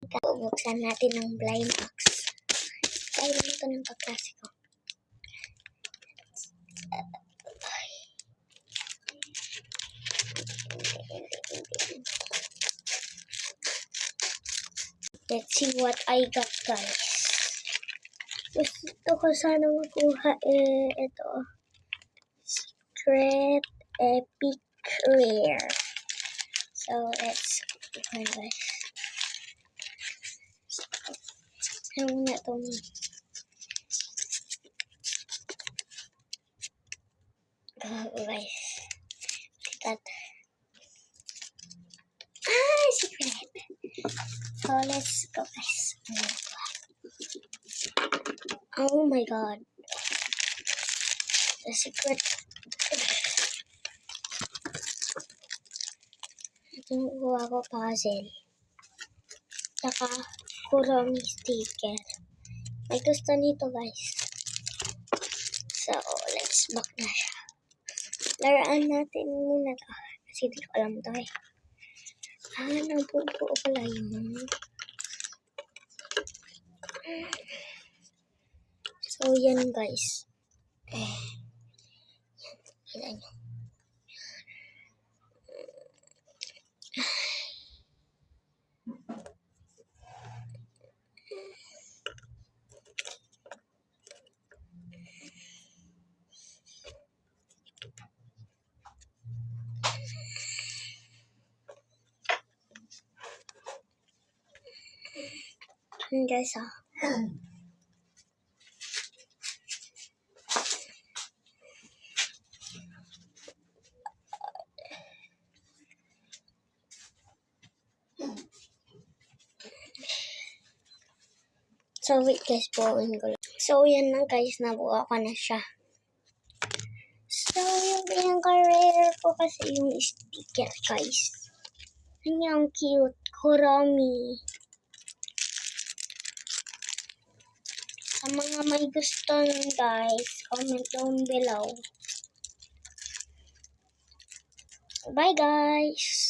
Bubuksan natin ng blind box. Kaya naman ito ng kaklase ko. Let's see what I got, guys. Gusto ko sana makuha ito. Secret Epic Rare. So, let's open, guys. Ano muna itong guys. That. Secret. So, let's go, guys. Oh my god. The secret. Ito yung kuha ko puzzle. Tsaka Kuromi sticker. May gusto nito, guys. So, let's back na siya. Laraan natin muna to. Kasi di ko alam to eh. Nabubuo pala yun. So, yan guys. Kita nyo. Guys, So, wait guys, buuin ko lang. So, yan na guys, nabuo ko na siya. So, yung pinaka-rare ko kasi yung sticker, guys. Ang cute. Kuromi. Sa mga may gusto nun, guys, comment down below. Bye, guys!